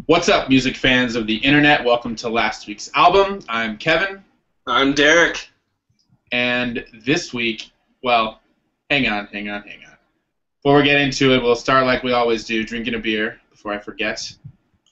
What's up, music fans of the internet? Welcome to last week's album. I'm Kevin. I'm Derek. And this week, well, hang on. Before we get into it, we'll start like we always do, drinking a beer before I forget.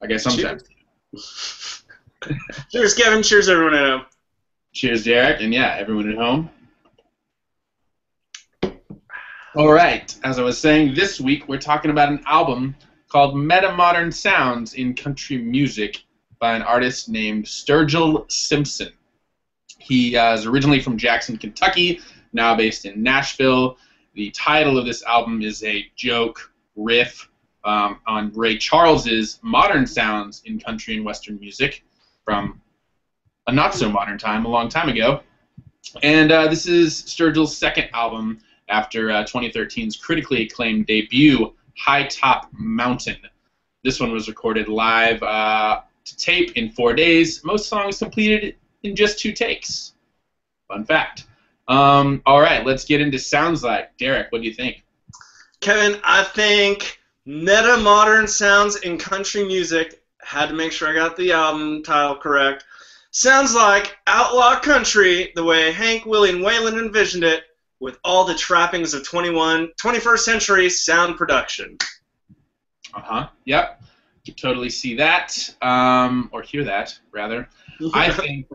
I guess sometimes. Cheers, Kevin. Cheers, everyone at home. Cheers, Derek. And yeah, everyone at home. All right. As I was saying, this week we're talking about an album called Metamodern Sounds in Country Music by an artist named Sturgill Simpson. He is originally from Jackson, Kentucky, now based in Nashville. The title of this album is a joke riff on Ray Charles's Modern Sounds in Country and Western Music from a not-so-modern time, a long time ago. And this is Sturgill's second album after 2013's critically acclaimed debut, High Top Mountain. This one was recorded live to tape in 4 days. Most songs completed in just 2 takes. Fun fact. All right, let's get into Sounds Like. Derek, what do you think? Kevin, I think Metamodern Sounds in Country Music, had to make sure I got the album title correct, sounds like outlaw country the way Hank, Willie, and Waylon envisioned it, with all the trappings of 21st century sound production. Yep. You can totally see that, or hear that, rather. I think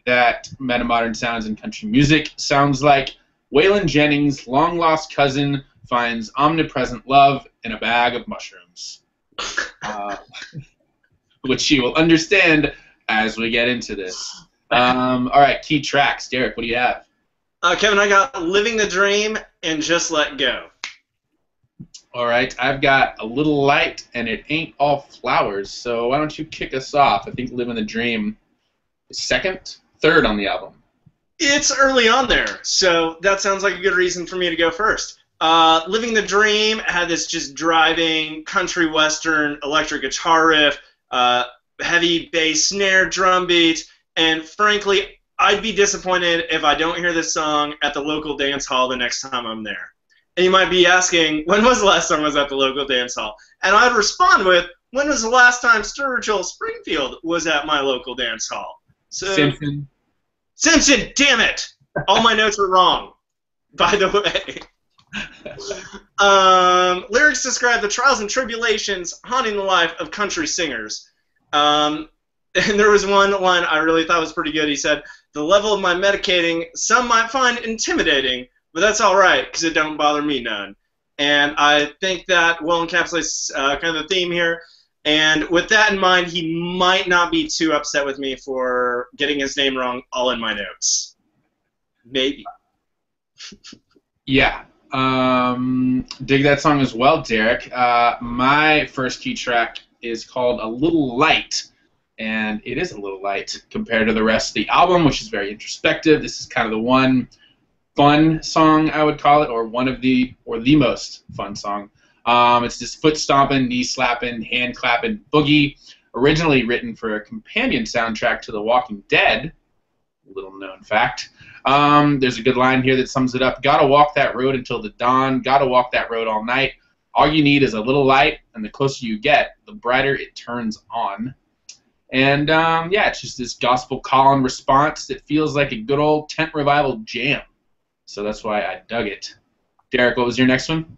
that Metamodern Sounds in Country Music sounds like Waylon Jennings' long-lost cousin finds omnipresent love in a bag of mushrooms, which you will understand as we get into this. All right, key tracks. Derek, what do you have? Kevin, I got Living the Dream and Just Let Go. All right, I've got A Little Light and It Ain't All Flowers, so why don't you kick us off? I think Living the Dream is third on the album. It's early on there, so that sounds like a good reason for me to go first. Living the Dream had this just driving country western electric guitar riff, heavy bass snare drum beat, and frankly, I'd be disappointed if I don't hear this song at the local dance hall the next time I'm there. And you might be asking, when was the last time I was at the local dance hall? And I'd respond with, when was the last time Sturgill Springfield was at my local dance hall? So, Simpson, damn it! All my notes were wrong, by the way. Lyrics describe the trials and tribulations haunting the life of country singers. And there was one line I really thought was pretty good. He said, the level of my medicating, some might find intimidating, but that's all right, because it don't bother me none. And I think that well encapsulates kind of the theme here. And with that in mind, he might not be too upset with me for getting his name wrong all in my notes. Maybe. Yeah. Dig that song as well, Derek. My first key track is called A Little Light. And it is a little light compared to the rest of the album, which is very introspective. This is kind of the one fun song, I would call it, or the most fun song. It's this foot-stomping, knee-slapping, hand-clapping boogie, originally written for a companion soundtrack to The Walking Dead, little-known fact. There's a good line here that sums it up. Gotta walk that road until the dawn, gotta walk that road all night. All you need is a little light, and the closer you get, the brighter it turns on. And, yeah, it's just this gospel call and response that feels like a good old tent revival jam. So that's why I dug it. Derek, what was your next one?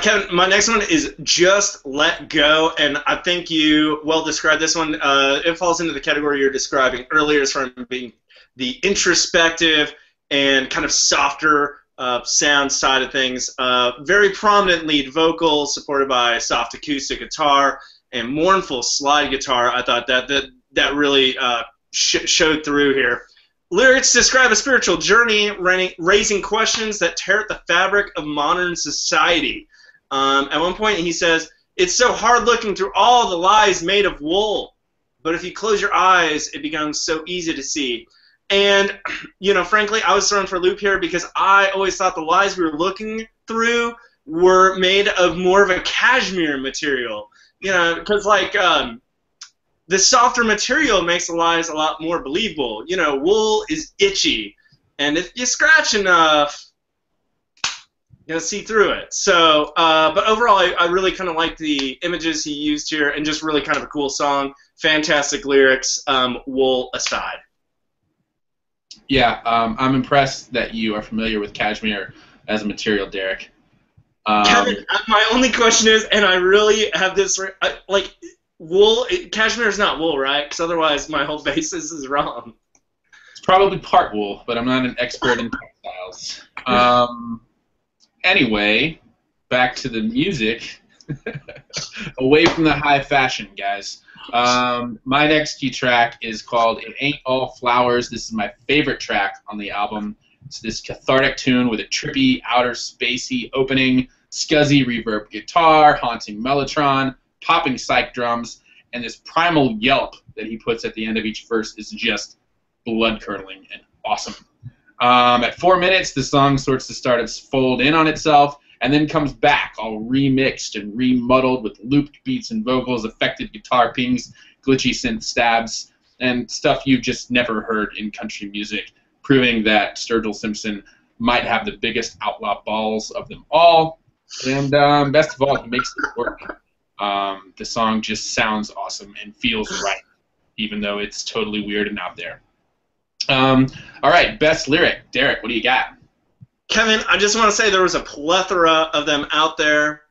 Kevin, my next one is Just Let Go, and I think you well described this one. It falls into the category you're describing earlier as from being the introspective and kind of softer sound side of things. Very prominent lead vocal supported by soft acoustic guitar and mournful slide guitar. I thought that really showed through here. Lyrics describe a spiritual journey raising questions that tear at the fabric of modern society. At one point he says, it's so hard looking through all the lies made of wool, but if you close your eyes, it becomes so easy to see. And, you know, frankly, I was thrown for a loop here because I always thought the lies we were looking through were made of more of a cashmere material. You know, because, like, the softer material makes the lies a lot more believable. You know, wool is itchy, and if you scratch enough, see through it. So, but overall, I really kind of like the images he used here, and just really kind of a cool song. Fantastic lyrics, wool aside. Yeah, I'm impressed that you are familiar with Cashmere as a material, Derek. Kevin, my only question is, and I really have this, like, wool, cashmere is not wool, right? Because otherwise my whole basis is wrong. It's probably part wool, but I'm not an expert in textiles. Anyway, back to the music. Away from the high fashion, guys. My next key track is called It Ain't All Flowers. This is my favorite track on the album. It's this cathartic tune with a trippy, outer spacey opening, scuzzy reverb guitar, haunting mellotron, popping psych drums, and this primal yelp that he puts at the end of each verse is just blood-curdling and awesome. At 4 minutes, the song starts to fold in on itself, and then comes back all remixed and remuddled with looped beats and vocals, affected guitar pings, glitchy synth stabs, and stuff you've just never heard in country music, proving that Sturgill Simpson might have the biggest outlaw balls of them all. And best of all, he makes it work. The song just sounds awesome and feels right, even though it's totally weird and out there. All right, best lyric. Derek, what do you got? Kevin, I just want to say there was a plethora of them out there.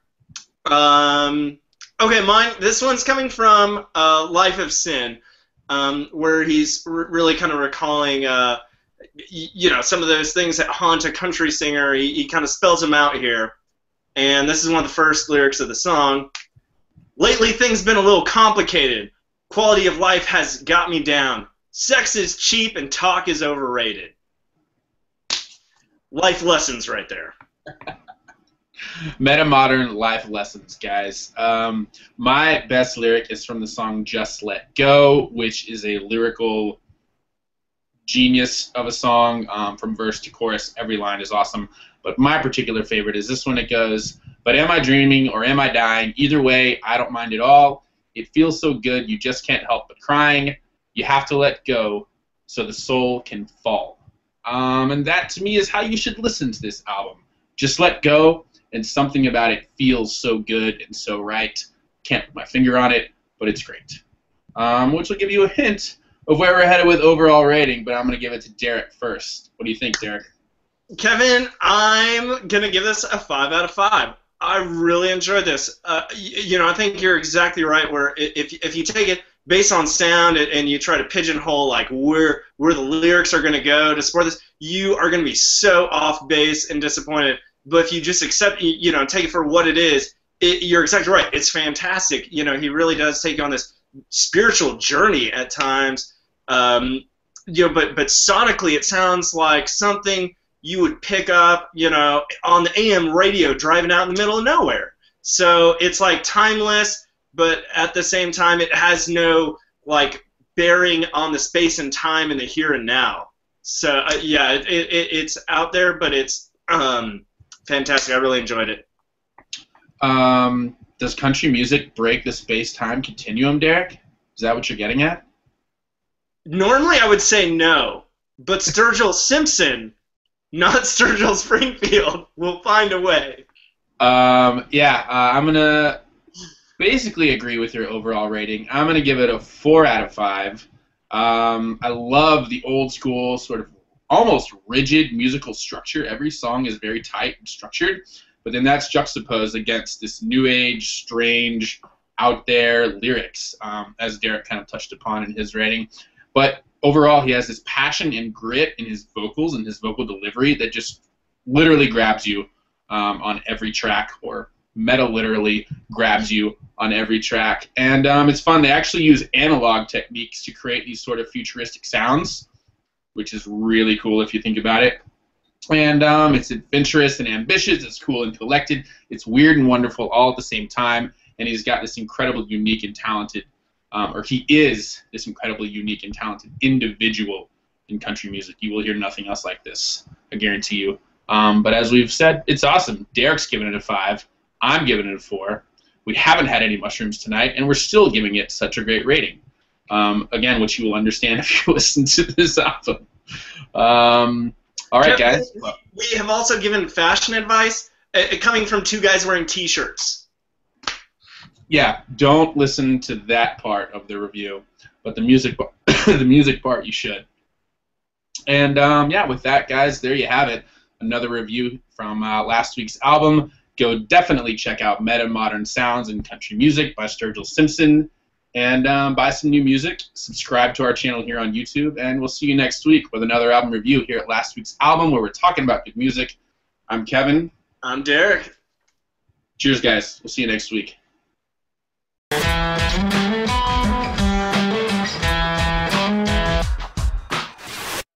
Okay, mine. This one's coming from Life of Sin, where he's really kind of recalling, some of those things that haunt a country singer. He kind of spells them out here, and this is one of the first lyrics of the song. Lately, things been a little complicated. Quality of life has got me down. Sex is cheap and talk is overrated. Life lessons right there. Metamodern life lessons, guys. My best lyric is from the song Just Let Go, which is a lyrical genius of a song. From verse to chorus, every line is awesome. But my particular favorite is this one. It goes, but am I dreaming or am I dying? Either way, I don't mind at all. It feels so good, you just can't help but crying. You have to let go so the soul can fall. And that, to me, is how you should listen to this album. Just let go, and something about it feels so good and so right. Can't put my finger on it, but it's great. Which will give you a hint of where we're headed with overall rating, but I'm going to give it to Derek first. What do you think, Derek? Kevin, I'm going to give this a 5 out of 5. I really enjoyed this. I think you're exactly right, where if you take it based on sound and you try to pigeonhole like where the lyrics are going to go to support this, you are going to be so off base and disappointed. But if you just accept, take it for what it is, you're exactly right. It's fantastic. He really does take you on this spiritual journey at times. But sonically, it sounds like something you would pick up, on the AM radio driving out in the middle of nowhere. So it's like timeless, but at the same time, it has no bearing on the space and time in the here and now. So it's out there, but it's fantastic. I really enjoyed it. Does country music break the space-time continuum, Derek? Is that what you're getting at? Normally, I would say no, but Sturgill Simpson, not Sturgill Springfield, will find a way. I'm gonna basically agree with your overall rating. I'm going to give it a 4 out of 5. I love the old school sort of almost rigid musical structure. Every song is very tight and structured, but then that's juxtaposed against this new age, strange, out there lyrics, as Derek kind of touched upon in his rating. But overall, he has this passion and grit in his vocals and his vocal delivery that just literally grabs you on every track, or meta-literally grabs you on every track. And it's fun. They actually use analog techniques to create these sort of futuristic sounds, which is really cool if you think about it. And it's adventurous and ambitious. It's cool and collected. It's weird and wonderful all at the same time. And he's got this incredible, unique, and talented, he is this incredibly unique and talented individual in country music. You will hear nothing else like this, I guarantee you. But as we've said, it's awesome. Derek's giving it a 5. I'm giving it a 4. We haven't had any mushrooms tonight, and we're still giving it such a great rating. Again, which you will understand if you listen to this album. All right, guys. We have also given fashion advice, coming from two guys wearing T-shirts. Yeah, don't listen to that part of the review, but the music, the music part you should. And yeah, with that, guys, there you have it. Another review from last week's album. Go definitely check out Metamodern Sounds and Country Music by Sturgill Simpson, and buy some new music. Subscribe to our channel here on YouTube, and we'll see you next week with another album review here at Last Week's Album, where we're talking about good music. I'm Kevin. I'm Derek. Cheers, guys. We'll see you next week.